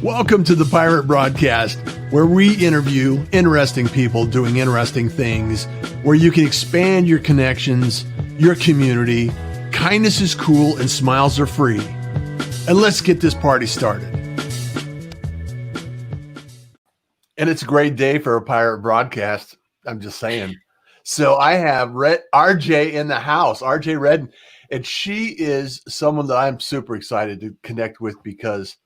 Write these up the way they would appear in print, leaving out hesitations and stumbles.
Welcome to the Pirate Broadcast, where we interview interesting people doing interesting things, where you can expand your connections, your community. Kindness is cool and smiles are free. And let's get this party started. And it's a great day for a Pirate Broadcast. I'm just saying. So I have RJ in the house, RJ Redden, and she is someone that I'm super excited to connect with because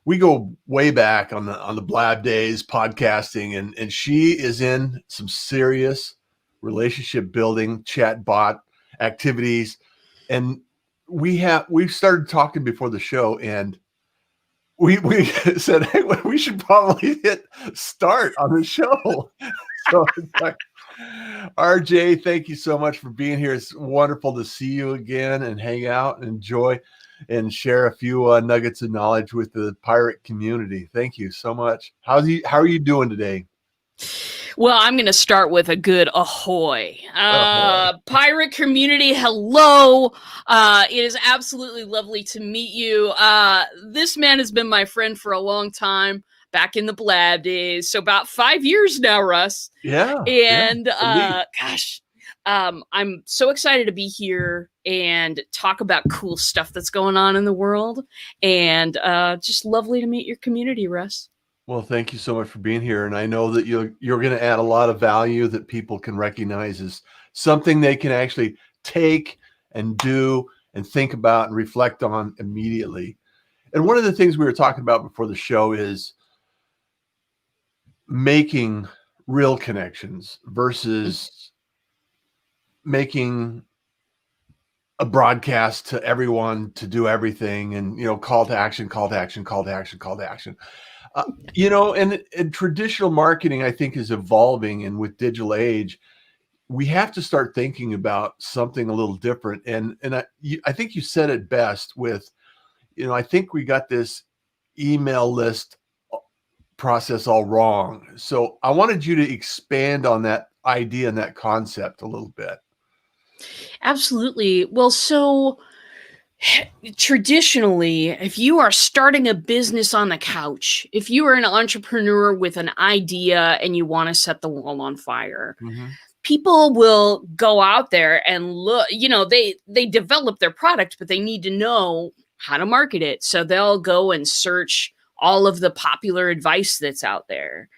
we go way back on the Blab days podcasting, and she is in some serious relationship building chatbot activities. And we've started talking before the show, and we said, hey, we should probably hit start on the show. So it's like, RJ, thank you so much for being here. It's wonderful to see you again and hang out and enjoy and share a few nuggets of knowledge with the pirate community. Thank you so much. How are you doing today? Well, I'm going to start with a good ahoy. Pirate community, hello. It is absolutely lovely to meet you. This man has been my friend for a long time, back in the Blab days. So about 5 years now, Russ. Yeah. And I'm so excited to be here and talk about cool stuff that's going on in the world. And just lovely to meet your community, Russ. Well, thank you so much for being here. And I know that you're going to add a lot of value that people can recognize as something they can actually take and do and think about and reflect on immediately. And one of the things we were talking about before the show is making real connections versus making a broadcast to everyone to do everything and, call to action. And traditional marketing, I think, is evolving. And with digital age, we have to start thinking about something a little different. And I think you said it best with, I think we got this email list process all wrong. So I wanted you to expand on that idea and that concept a little bit. Absolutely. Well, so traditionally, if you are starting a business on the couch, if you are an entrepreneur with an idea and you want to set the world on fire, people will go out there and look, they develop their product, but they need to know how to market it. So they'll go and search all of the popular advice that's out there.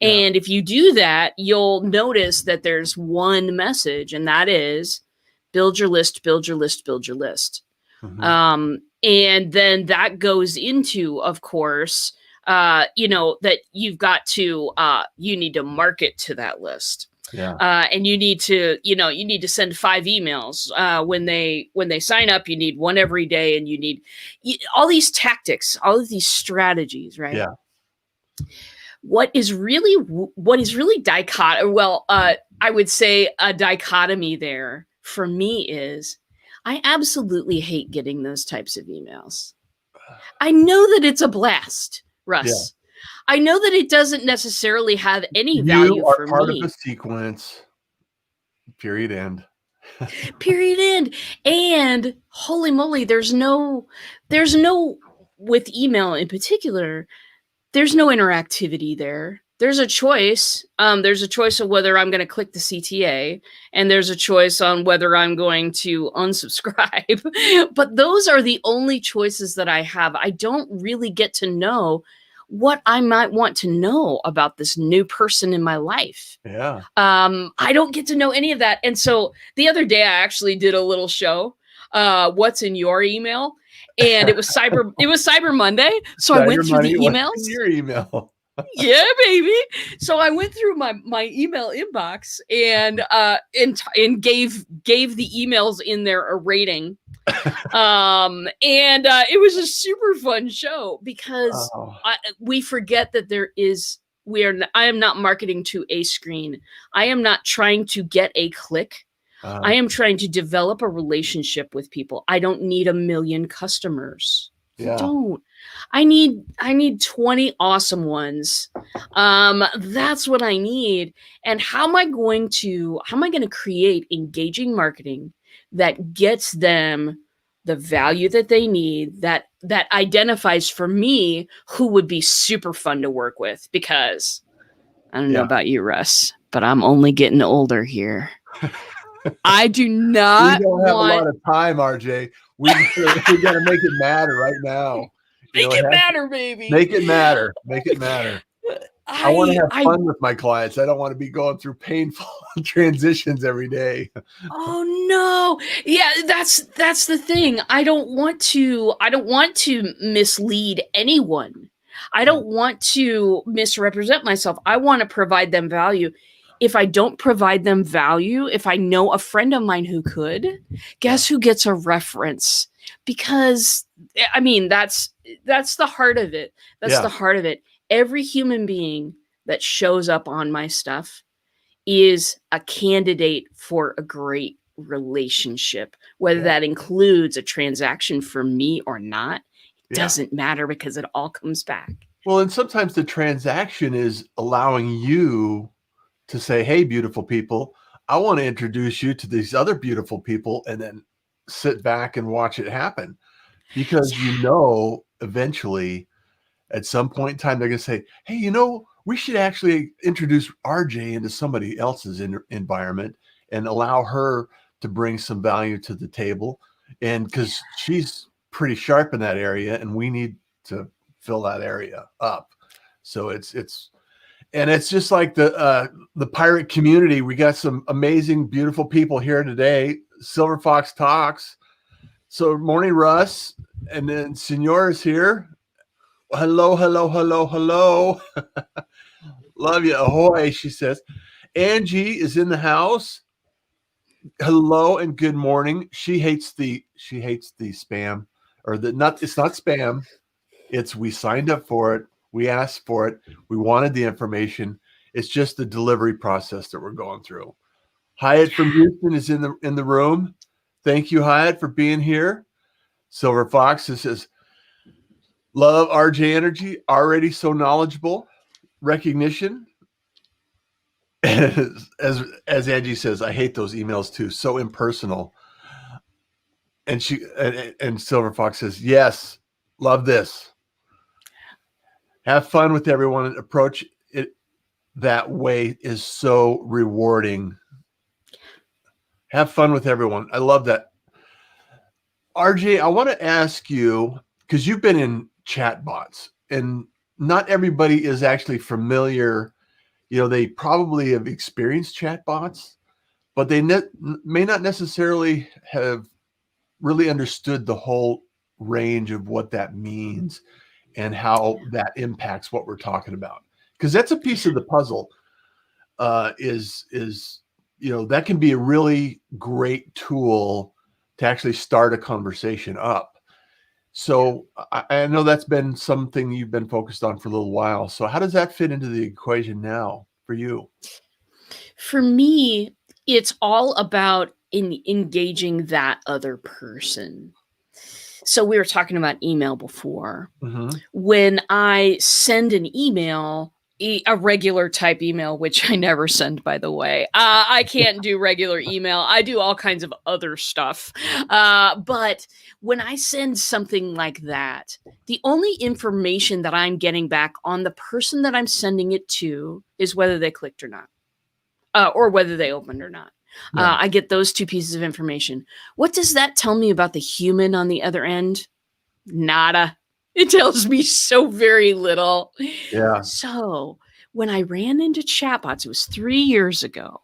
Yeah. And if you do that, you'll notice that there's one message, and that is build your list, build your list, build your list. And then that goes into, of course, that you've got to, you need to market to that list. Yeah. And you need to, you need to send 5 emails, when they sign up. You need one every day, and you need all these tactics, all of these strategies, right? Yeah. What is really dichotomy? Well, I would say a dichotomy there for me is I absolutely hate getting those types of emails. I know that it's a blast, Russ. Yeah. I know that it doesn't necessarily have any value for me. You are part of a sequence. Period. End. Period. End. And holy moly, there's no, with email in particular, there's no interactivity there. There's a choice. There's a choice of whether I'm going to click the CTA, and there's a choice on whether I'm going to unsubscribe. But those are the only choices that I have. I don't really get to know what I might want to know about this new person in my life. Yeah. I don't get to know any of that. And so the other day I actually did a little show, what's in your email? And it was Cyber Monday. So I went through the emails. What's in your email? Yeah, baby. So I went through my email inbox and gave the emails in there a rating. It was a super fun show because we forget that I am not marketing to a screen. I am not trying to get a click. I am trying to develop a relationship with people. I don't need 1 million customers. Yeah. I don't. I need 20 awesome ones. That's what I need. And how am I going to create engaging marketing that gets them the value that they need, that identifies for me who would be super fun to work with. Because I don't know about you, Russ, but I'm only getting older here. I do not We don't have want a lot of time, RJ. We got to make it matter right now. Make it matter, baby. Make it matter. Make it matter. I want to have fun with my clients. I don't want to be going through painful transitions every day. Oh no. Yeah, that's the thing. I don't want to mislead anyone. I don't want to misrepresent myself. I want to provide them value. If I don't provide them value, if I know a friend of mine who could, guess who gets a reference? Because I mean, that's the heart of it. That's the heart of it. Every human being that shows up on my stuff is a candidate for a great relationship, whether that includes a transaction for me or not. It doesn't matter, because it all comes back. Well, and sometimes the transaction is allowing you to say, hey, beautiful people, I want to introduce you to these other beautiful people, and then sit back and watch it happen. Because eventually at some point in time, they're going to say, hey, we should actually introduce RJ into somebody else's environment and allow her to bring some value to the table. And because she's pretty sharp in that area, and we need to fill that area up. So it's just like the pirate community. We got some amazing, beautiful people here today. Silver Fox Talks. So morning, Russ. And then Senor is here. Hello, hello, hello, hello. Love you. Ahoy, she says. Angie is in the house. Hello and good morning. She hates the spam, or it's not spam. It's we signed up for it. We asked for it. We wanted the information. It's just the delivery process that we're going through. Hyatt from Houston is in the room. Thank you, Hyatt, for being here. Silver Fox says, love RJ Energy, already so knowledgeable. Recognition. As Angie says, I hate those emails too. So impersonal. And Silver Fox says, yes, love this. Have fun with everyone and approach it that way is so rewarding. Have fun with everyone. I love that. RJ, I want to ask you, because you've been in chatbots, and not everybody is actually familiar. They probably have experienced chatbots, but they may not necessarily have really understood the whole range of what that means and how that impacts what we're talking about. Because that's a piece of the puzzle. That can be a really great tool to actually start a conversation up. So I know that's been something you've been focused on for a little while. So how does that fit into the equation now for you? For me, it's all about engaging that other person. So we were talking about email before. Mm-hmm. When I send an email, a regular type email, which I never send, by the way. I can't do regular email. I do all kinds of other stuff. But when I send something like that, the only information that I'm getting back on the person that I'm sending it to is whether they clicked or not, or whether they opened or not. Yeah. I get those two pieces of information. What does that tell me about the human on the other end? Nada. It tells me so very little. Yeah. So when I ran into chatbots, it was 3 years ago.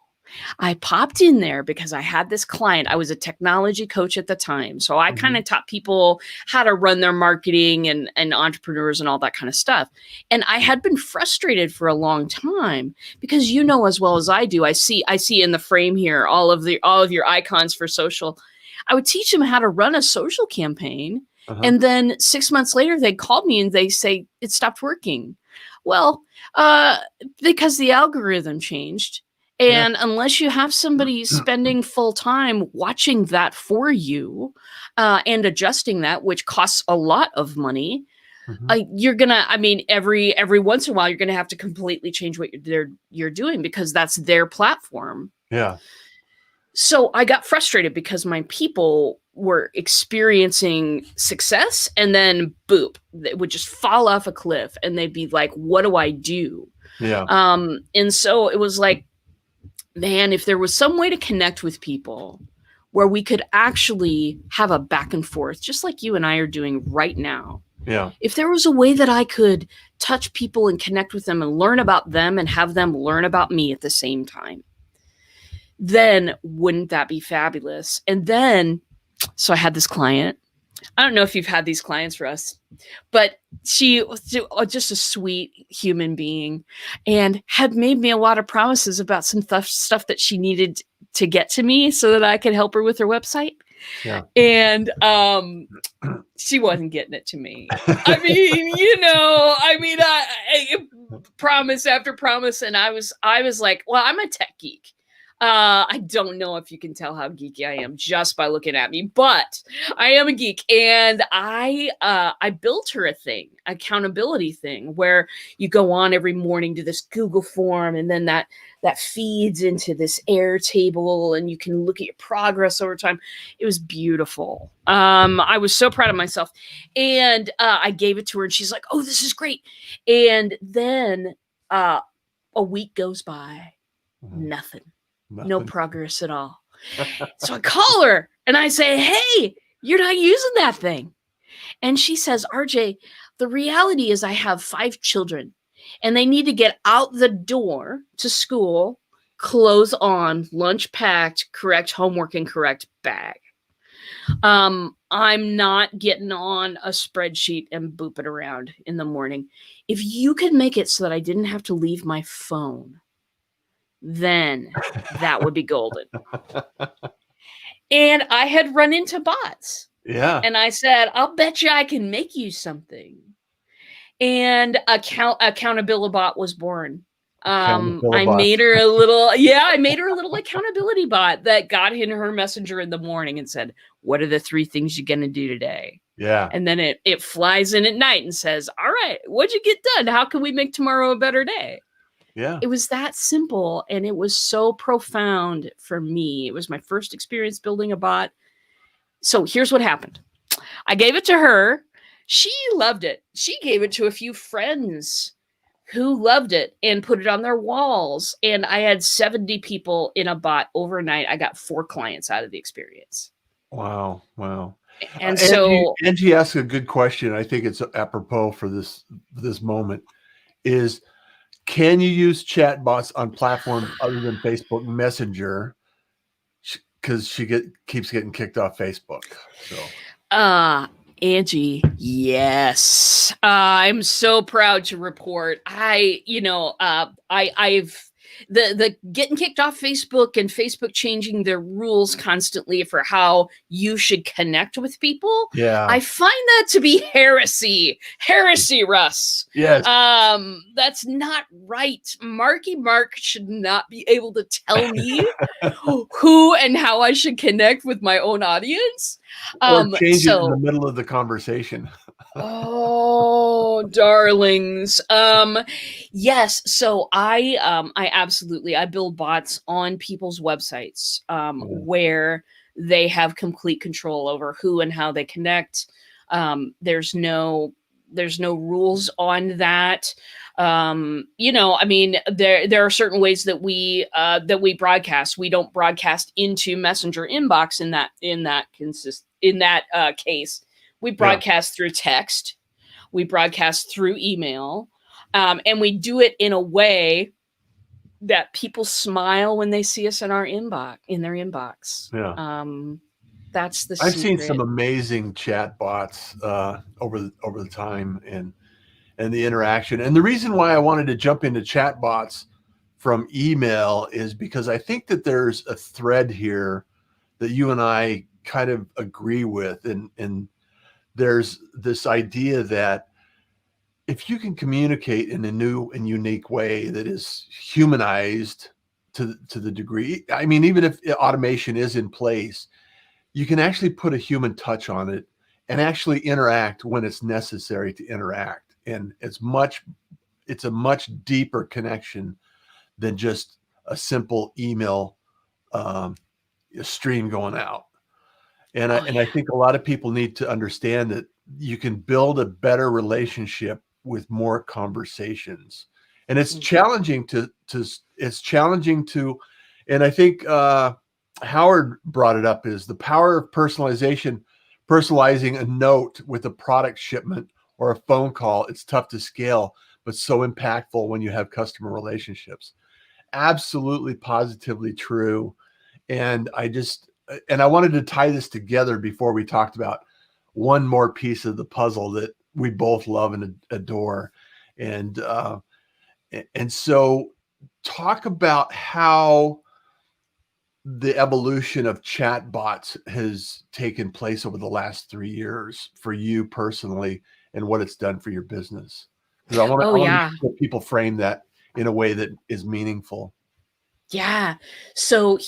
I popped in there because I had this client. I was a technology coach at the time. So I kind of taught people how to run their marketing and entrepreneurs and all that kind of stuff. And I had been frustrated for a long time because as well as I do, I see in the frame here all of your icons for social. I would teach them how to run a social campaign. And then 6 months later, they called me and they say it stopped working. Well, because the algorithm changed. And unless you have somebody spending full time watching that for you and adjusting that, which costs a lot of money, you're going to, every once in a while, you're going to have to completely change what you're doing because that's their platform. Yeah. So I got frustrated because my people were experiencing success, and then boop, they would just fall off a cliff, and they'd be like, what do I do? Yeah. And so it was like, man, if there was some way to connect with people where we could actually have a back and forth, just like you and I are doing right now. Yeah. If there was a way that I could touch people and connect with them and learn about them and have them learn about me at the same time, then wouldn't that be fabulous? And then, so I had this client. I don't know if you've had these clients, Russ, but she was just a sweet human being and had made me a lot of promises about some stuff that she needed to get to me so that I could help her with her website. Yeah. And she wasn't getting it to me. I mean, I promise after promise, and I was like, well, I'm a tech geek. I don't know if you can tell how geeky I am just by looking at me, but I am a geek, and I built her a thing, accountability thing, where you go on every morning to this Google form, and then that feeds into this Airtable, and you can look at your progress over time. It was beautiful. I was so proud of myself, and I gave it to her, and she's like, "Oh, this is great." And then a week goes by, nothing. No progress at all. So I call her and I say, hey, you're not using that thing. And she says, RJ, the reality is I have 5 children and they need to get out the door to school, clothes on, lunch packed, correct homework, and correct bag. I'm not getting on a spreadsheet and booping around in the morning. If you could make it so that I didn't have to leave my phone, then that would be golden. And I had run into bots. Yeah. And I said, I'll bet you I can make you something. And accountability bot was born. I made her a little accountability bot that got in her messenger in the morning and said, what are the 3 things you're going to do today? Yeah. And then it flies in at night and says, all right, what'd you get done? How can we make tomorrow a better day? Yeah. It was that simple, and it was so profound for me. It was my first experience building a bot. So here's what happened. I gave it to her. She loved it. She gave it to a few friends who loved it and put it on their walls. And I had 70 people in a bot overnight. I got 4 clients out of the experience. Wow. Wow. And so Angie asked a good question. I think it's apropos for this moment is, can you use chatbots on platforms other than Facebook Messenger? Because she keeps getting kicked off Facebook. So, Angie, yes. I'm so proud to report. I've the getting kicked off Facebook and Facebook changing their rules constantly for how you should connect with people. Yeah. I find that to be heresy, Russ. Yes. That's not right. Marky Mark should not be able to tell me who and how I should connect with my own audience. Or change it in the middle of the conversation. Oh, darlings. Yes. So I build bots on people's websites, where they have complete control over who and how they connect. There's no rules on that. There are certain ways that we broadcast. We don't broadcast into Messenger inbox in that case. We broadcast through text, we broadcast through email, and we do it in a way that people smile when they see us in their inbox. Yeah. That's the I've secret. seen some amazing chat bots over the time and the interaction. And the reason why I wanted to jump into chat bots from email is because I think that there's a thread here that you and I kind of agree with. And there's this idea that if you can communicate in a new and unique way that is humanized to the degree, I mean, even if automation is in place, you can actually put a human touch on it and actually interact when it's necessary to interact. And it's a much deeper connection than just a simple email stream going out. And I think a lot of people need to understand that you can build a better relationship with more conversations. And it's challenging to, and I think Howard brought it up, is the power of personalization, personalizing a note with a product shipment or a phone call. It's tough to scale, but so impactful when you have customer relationships. Absolutely, positively true. And I wanted to tie this together before we talked about one more piece of the puzzle that we both love and adore. And so talk about how the evolution of chatbots has taken place over the last 3 years for you personally, and what it's done for your business. Because I want to make sure people frame that in a way that is meaningful. Yeah. So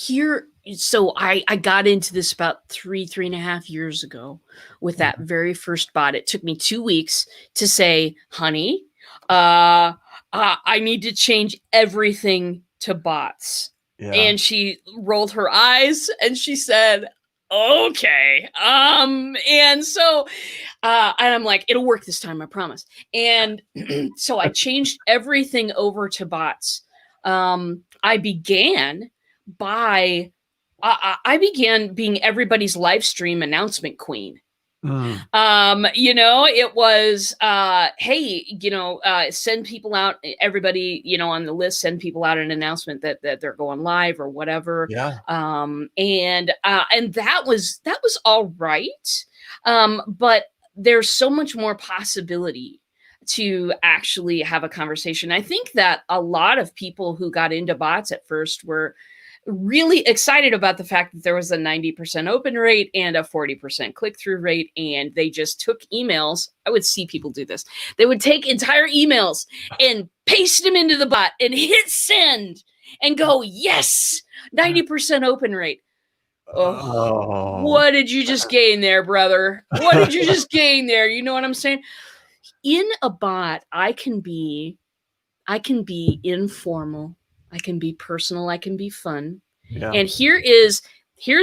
I got into this about 3.5 years ago with that very first bot. It took me 2 weeks to say, honey, I need to change everything to bots. Yeah. And she rolled her eyes and she said, okay. And so, and I'm like, it'll work this time, I promise. And so I changed everything over to bots. I began being everybody's live stream announcement queen. It was, hey, send people out, everybody, on the list, send people out an announcement that they're going live or whatever. Yeah. And that was all right. But there's so much more possibility to actually have a conversation. I think that a lot of people who got into bots at first were really excited about the fact that there was a 90% open rate and a 40% click-through rate, and they just took emails. I would see people do this. They would take entire emails and paste them into the bot and hit send and go, yes, 90% open rate. Oh, what did you just gain there, brother? What did you just gain there? You know what I'm saying? In a bot, I can be informal, I can be personal, I can be fun. Yeah. And here's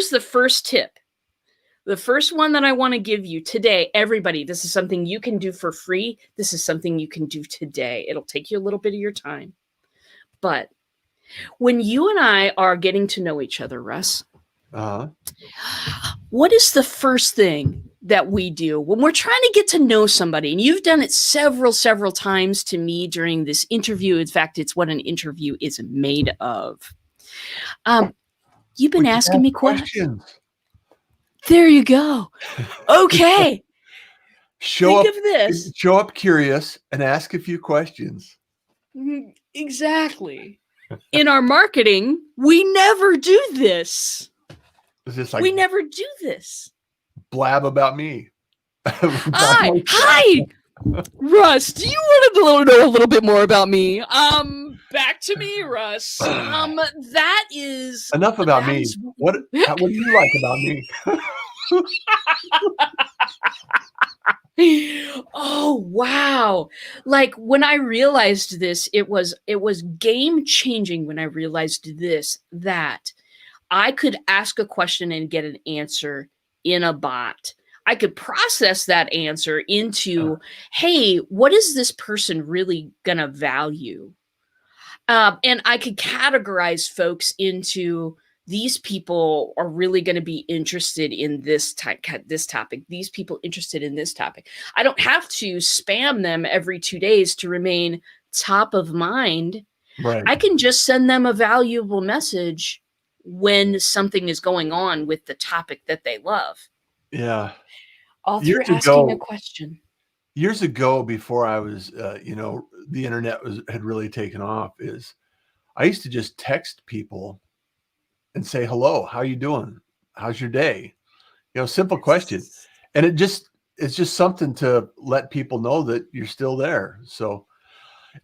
the first tip. The first one that I want to give you today, everybody, this is something you can do for free. This is something you can do today. It'll take you a little bit of your time. But when you and I are getting to know each other, Russ, what is the first thing that we do when we're trying to get to know somebody? And you've done it several times to me during this interview. In fact, it's what an interview is made of. You've been asking me questions. There you go. Okay. Show up curious and ask a few questions. Exactly. In our marketing, we never do this. We never do this. Blab about me. Hi, Russ. Do you want to know a little bit more about me? Back to me, Russ. That is enough about me. What do you like about me? Oh, wow. Like when I realized this, it was game changing when I realized this, that I could ask a question and get an answer in a bot. I could process that answer into, hey, what is this person really going to value? And I could categorize folks into, these people are really going to be interested in this topic. These people interested in this topic. I don't have to spam them every 2 days to remain top of mind. Right. I can just send them a valuable message when something is going on with the topic that they love. Yeah. All through asking a question. Years ago, before I was, the internet had really taken off, I used to just text people and say, hello, how you doing? How's your day? Simple question. And it's just something to let people know that you're still there. So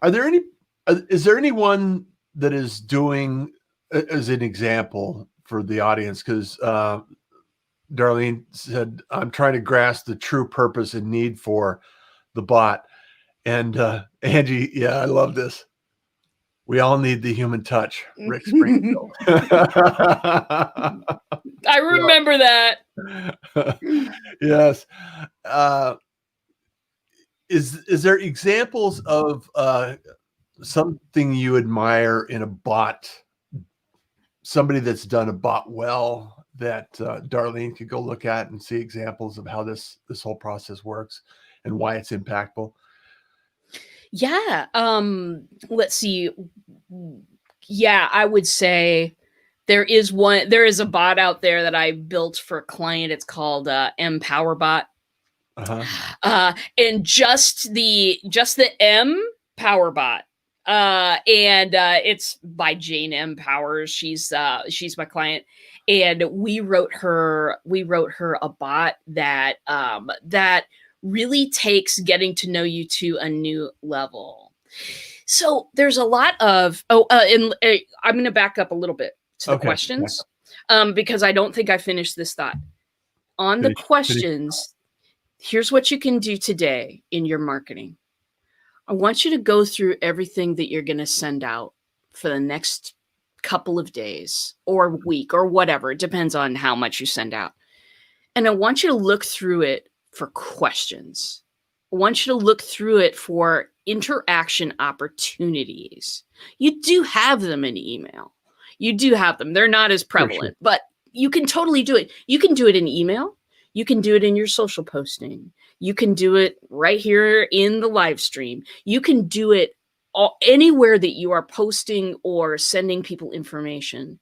is there anyone that is doing, as an example for the audience, because Darlene said, I'm trying to grasp the true purpose and need for the bot. And Angie, yeah, I love this. We all need the human touch. Rick Springfield. I remember that. Yes. Is there examples of something you admire in a bot? Somebody that's done a bot well that Darlene could go look at and see examples of how this whole process works and why it's impactful? Yeah. Let's see. Yeah, I would say there is a bot out there that I built for a client. It's called MPowerBot. And just the M PowerBot. And it's by Jane M. Powers. She's my client. And we wrote her a bot that that really takes getting to know you to a new level. So there's a lot of I'm going to back up a little bit to the questions, because I don't think I finished this thought. On the questions, here's what you can do today in your marketing. I want you to go through everything that you're going to send out for the next couple of days or week or whatever. It depends on how much you send out. And I want you to look through it for questions. I want you to look through it for interaction opportunities. You do have them in email. You do have them. They're not as prevalent, but you can totally do it. You can do it in email. You can do it in your social posting. You can do it right here in the live stream. You can do it anywhere that you are posting or sending people information.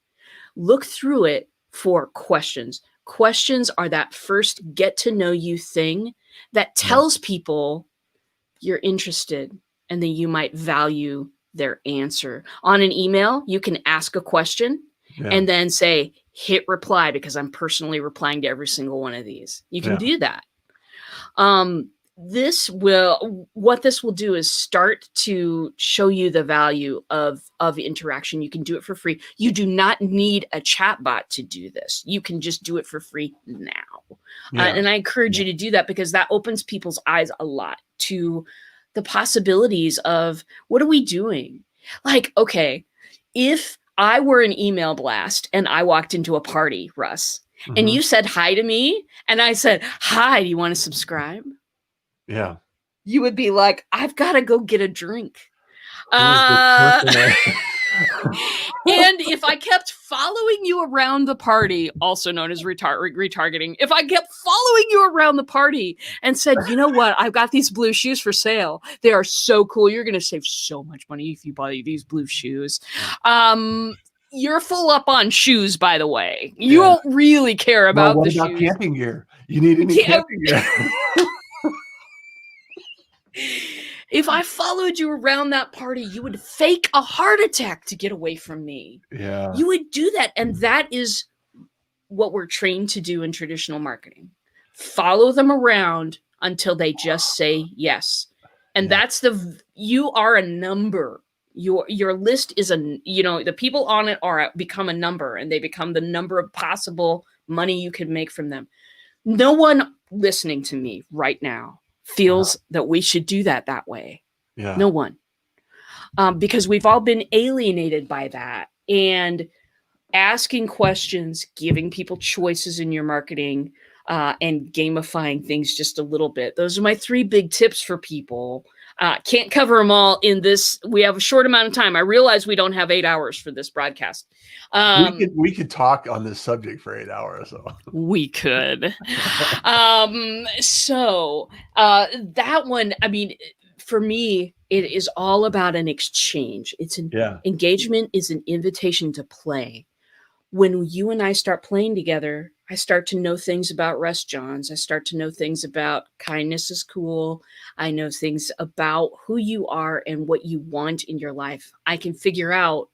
Look through it for questions. Questions are that first get to know you thing that tells people you're interested and that you might value their answer. On an email, you can ask a question and then say, hit reply, because I'm personally replying to every single one of these. You can do that. What this will do is start to show you the value of interaction. You can do it for free. You do not need a chatbot to do this. You can just do it for free now. And I encourage you to do that, because that opens people's eyes a lot to the possibilities of what are we doing? Like, okay, if I were an email blast and I walked into a party, Russ, and you said hi to me and I said, hi, do you want to subscribe? Yeah. You would be like, I've got to go get a drink. And if I kept following you around the party, also known as retargeting, if I kept following you around the party and said, you know what, I've got these blue shoes for sale. They are so cool. You're going to save so much money if you buy these blue shoes. You're full up on shoes, by the way. You don't really care about the shoes. What about camping gear? You need any camping gear? If I followed you around that party, you would fake a heart attack to get away from me. Yeah. You would do that. And that is what we're trained to do in traditional marketing. Follow them around until they just say yes. And that's you are a number. Your list is the people on it become a number, and they become the number of possible money you can make from them. No one listening to me right now feels that we should do that way. Yeah. No one. Because we've all been alienated by that. And asking questions, giving people choices in your marketing, and gamifying things just a little bit. Those are my 3 big tips for people. Can't cover them all in this. We have a short amount of time. I realize we don't have 8 hours for this broadcast. We could talk on this subject for 8 hours. So. We could. So that one, I mean, for me, it is all about an exchange. Engagement is an invitation to play. When you and I start playing together, I start to know things about Russ Johns. I start to know things about kindness is cool. I know things about who you are and what you want in your life. I can figure out,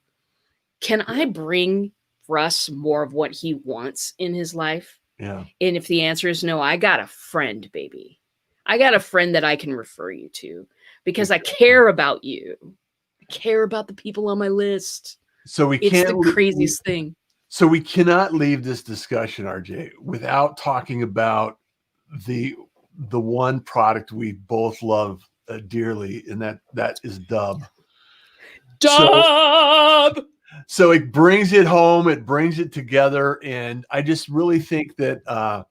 can I bring Russ more of what he wants in his life? Yeah. And if the answer is no, I got a friend, baby. I got a friend that I can refer you to, because I care about you. I care about the people on my list. So it's the craziest thing. So we cannot leave this discussion, RJ, without talking about the one product we both love dearly, and that is Dub. Dub. So it brings it home, it brings it together, and I just really think that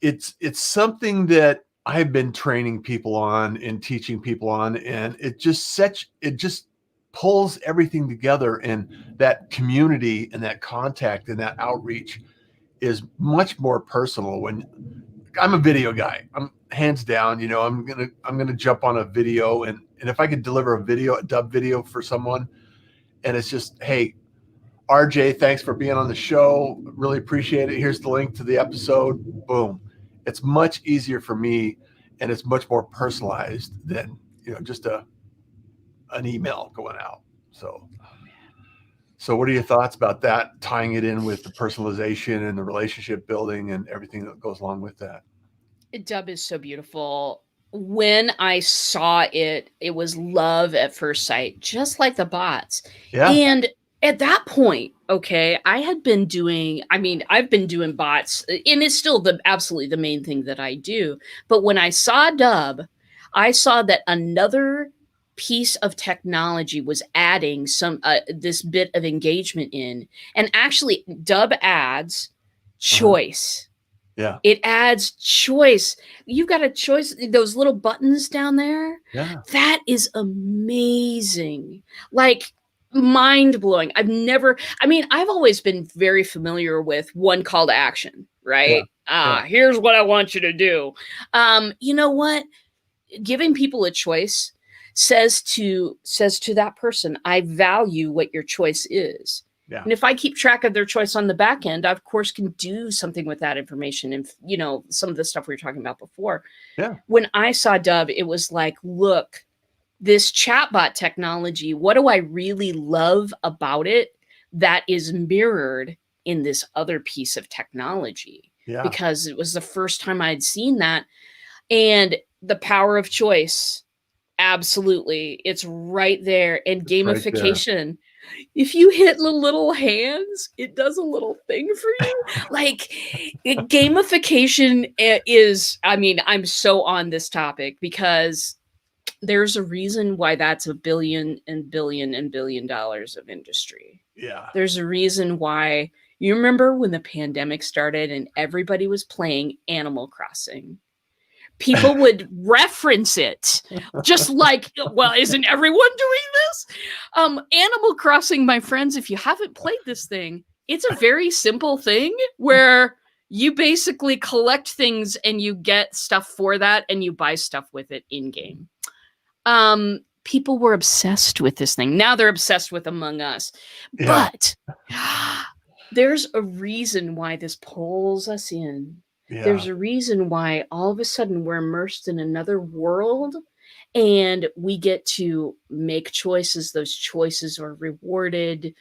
it's something that I've been training people on and teaching people on, and it just pulls everything together, and that community and that contact and that outreach is much more personal. When I'm a video guy, I'm hands down, I'm gonna jump on a video, and if I could deliver a dub video for someone, and it's just, hey, RJ, thanks for being on the show. Really appreciate it. Here's the link to the episode. Boom. It's much easier for me, and it's much more personalized than just an email going out. So what are your thoughts about that, tying it in with the personalization and the relationship building and everything that goes along with that? Dub is so beautiful. When I saw it, it was love at first sight, just like the bots. Yeah. And at that point, okay, I've been doing bots, and it's still absolutely the main thing that I do. But when I saw Dub, I saw that another piece of technology was adding this bit of engagement in, and actually Dub adds choice. Yeah. It adds choice. You've got a choice, those little buttons down there. Yeah. That is amazing. Like, mind-blowing. I've always been very familiar with one call to action, right? Here's what I want you to do. You know what? Giving people a choice says to that person, I value what your choice is. Yeah. And if I keep track of their choice on the back end, I of course can do something with that information. And some of the stuff we were talking about before. Yeah. When I saw Dub, it was like, look, this chatbot technology, what do I really love about it that is mirrored in this other piece of technology? Yeah. Because it was the first time I'd seen that. And the power of choice, absolutely. It's right there. And gamification. Right there. If you hit the little hands, it does a little thing for you. Like, gamification is, I'm so on this topic because there's a reason why that's $1 billion and billion and billion dollars of industry. Yeah. There's a reason why. You remember when the pandemic started and everybody was playing Animal Crossing? People would reference it, just like, well, isn't everyone doing this? Animal Crossing, my friends, if you haven't played this thing, it's a very simple thing where you basically collect things and you get stuff for that and you buy stuff with it in game. People were obsessed with this thing. Now they're obsessed with Among Us. Yeah. But there's a reason why this pulls us in. Yeah. There's a reason why all of a sudden we're immersed in another world and we get to make choices. Those choices are rewarded.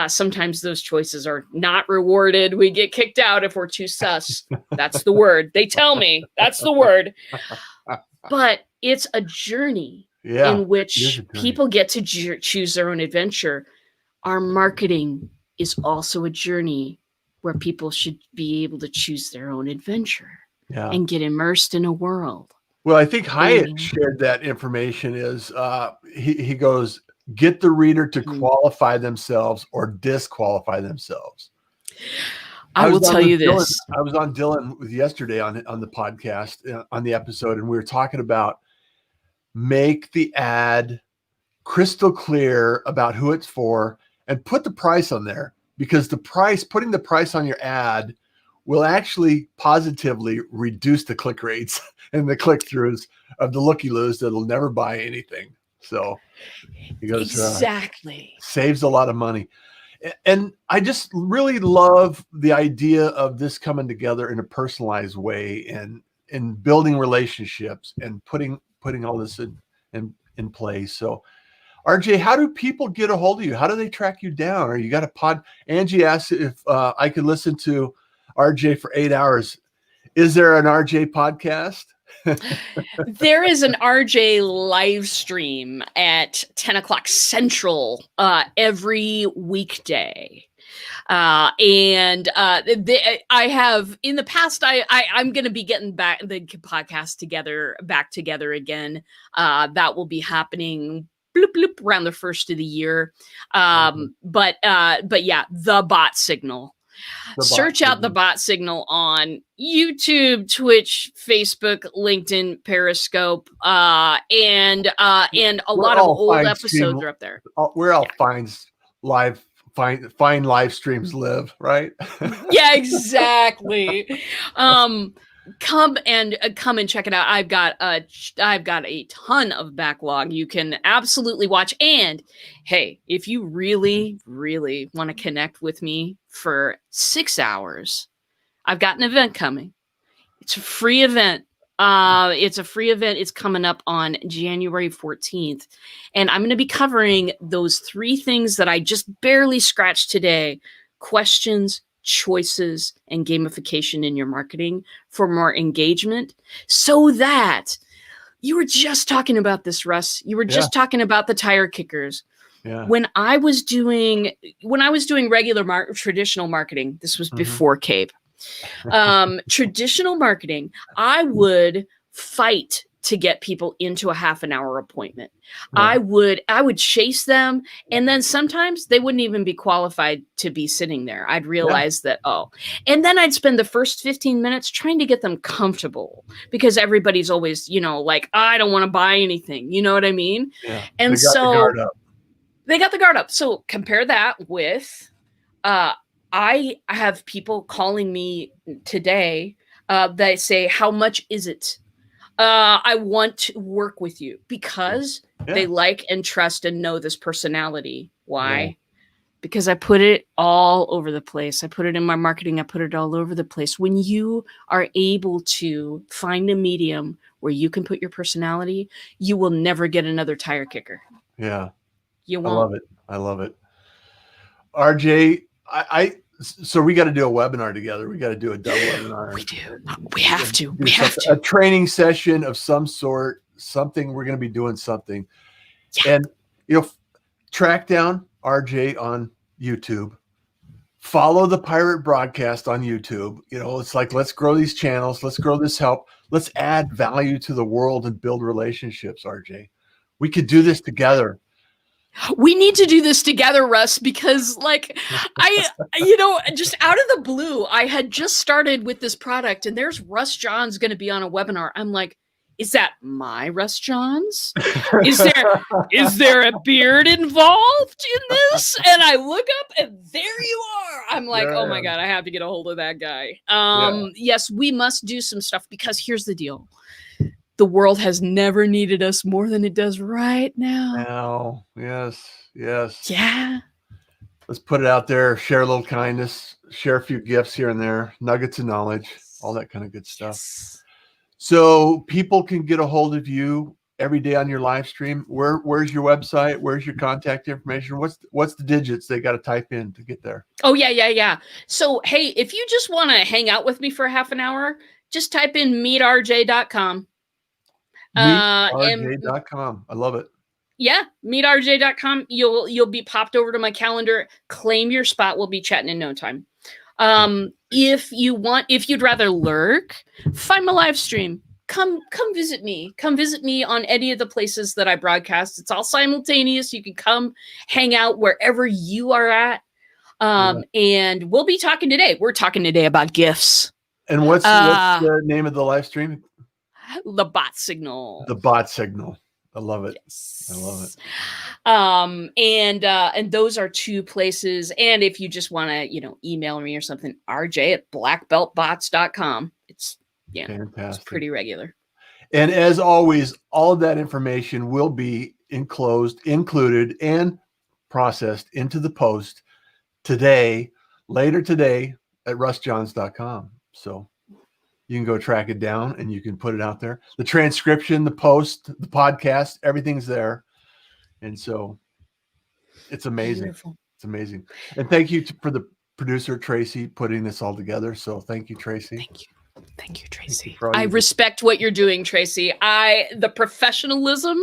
Sometimes those choices are not rewarded. We get kicked out if we're too sus. That's the word. They tell me that's the word. But it's a journey in which people get to choose their own adventure. Our marketing is also a journey where people should be able to choose their own adventure and get immersed in a world. Well, I think Hyatt shared that information is he goes, get the reader to qualify themselves or disqualify themselves. I will tell you this. I was on Dylan yesterday on the podcast, on the episode, and we were talking about make the ad crystal clear about who it's for and put the price on there. Because putting the price on your ad will actually positively reduce the click rates and the click-throughs of the looky-loos that'll never buy anything. So he goes, exactly. Saves a lot of money. And I just really love the idea of this coming together in a personalized way and building relationships and putting all this in place. So RJ, how do people get a hold of you? How do they track you down? Or you got a pod? Angie asked if I could listen to RJ for 8 hours. Is there an RJ podcast? There is an RJ live stream at 10 o'clock Central every weekday. I have in the past, I'm going to be getting back the podcast back together again. That will be happening bloop, bloop, around the first of the year. But yeah, the bot signal. Search out the bot signal on YouTube, Twitch, Facebook, LinkedIn, Periscope, and a lot of old episodes are up there. Where else fine live streams live, right? Yeah, exactly. Come and check it out. I've got a ton of backlog you can absolutely watch. And hey, if you really, really want to connect with me for 6 hours, I've got an event coming. It's a free event. It's coming up on January 14th. And I'm going to be covering those 3 things that I just barely scratched today: questions, choices, and gamification in your marketing for more engagement, so that you were just talking about this, Russ. You were just talking about the tire kickers. Yeah. When I was doing regular traditional marketing, this was before CAPE. Traditional marketing, I would fight to get people into a half an hour appointment. Yeah. I would chase them, and then sometimes they wouldn't even be qualified to be sitting there. I'd realize that, and then I'd spend the first 15 minutes trying to get them comfortable, because everybody's always, like, I don't want to buy anything. You know what I mean? Yeah. And so they got the guard up. So compare that with, I have people calling me today that say, how much is it? I want to work with you, because they like and trust and know this personality. Why? Yeah. Because I put it all over the place. I put it in my marketing. I put it all over the place. When you are able to find a medium where you can put your personality, you will never get another tire kicker. Yeah. You won't. I love it. RJ, so we got to do a webinar together. We got to do a double webinar. We do. We have to. A training session of some sort, something. We're going to be doing something. Yeah. And, track down RJ on YouTube. Follow the Pirate Broadcast on YouTube. It's like, let's grow these channels. Let's grow this help. Let's add value to the world and build relationships, RJ. We could do this together. We need to do this together, Russ, because just out of the blue, I had just started with this product, and there's Russ Johns going to be on a webinar. I'm like, is that my Russ Johns? Is there a beard involved in this? And I look up, and there you are. I'm like, oh my God, I have to get a hold of that guy. Yes, we must do some stuff, because here's the deal. The world has never needed us more than it does right now. Yes. Yeah. Let's put it out there. Share a little kindness. Share a few gifts here and there. Nuggets of knowledge. All that kind of good stuff. Yes. So people can get a hold of you every day on your live stream. Where's your website? Where's your contact information? What's the digits they got to type in to get there? Oh, yeah. So, hey, if you just want to hang out with me for half an hour, just type in meetrj.com. meetrj.com. I love it. Yeah, meetrj.com. You'll be popped over to my calendar. Claim your spot. We'll be chatting in no time. If you'd rather lurk, find my live stream. Come visit me. Come visit me on any of the places that I broadcast. It's all simultaneous. You can come hang out wherever you are at. And we'll be talking today. We're talking today about gifts. And what's the name of the live stream? The bot signal. The bot signal. I love it. Yes. I love it. And those are 2 places. And if you just want to, email me or something, rj@blackbeltbots.com. It's fantastic. It's pretty regular. And as always, all of that information will be included and processed into the post later today at russjohns.com. So you can go track it down and you can put it out there. The transcription, the post, the podcast, everything's there. And so it's amazing. Beautiful. It's amazing. And thank you for the producer, Tracy, putting this all together. So thank you, Tracy. Thank you, Tracy. I respect what you're doing, Tracy. The professionalism,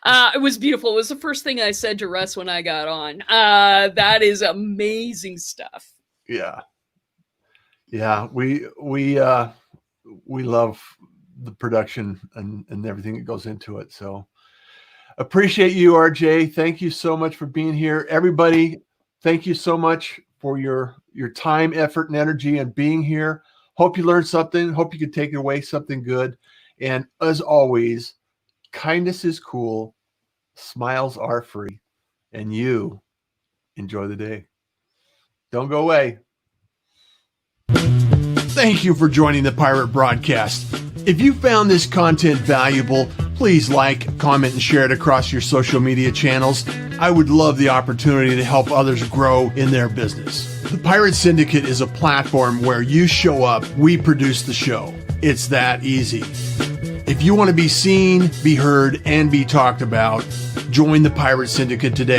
it was beautiful. It was the first thing I said to Russ when I got on. That is amazing stuff. Yeah. Yeah. We love the production and everything that goes into it. So Appreciate you, RJ. Thank you so much for being here. Everybody, thank you so much for your time, effort, and energy and being here. Hope you learned something. Hope you could take away something good. And as always, kindness is cool. Smiles are free. And you enjoy the day. Don't go away. Thank you for joining the Pirate Broadcast. If you found this content valuable, please like, comment, and share it across your social media channels. I would love the opportunity to help others grow in their business. The Pirate Syndicate is a platform where you show up, we produce the show. It's that easy. If you want to be seen, be heard, and be talked about, join the Pirate Syndicate today.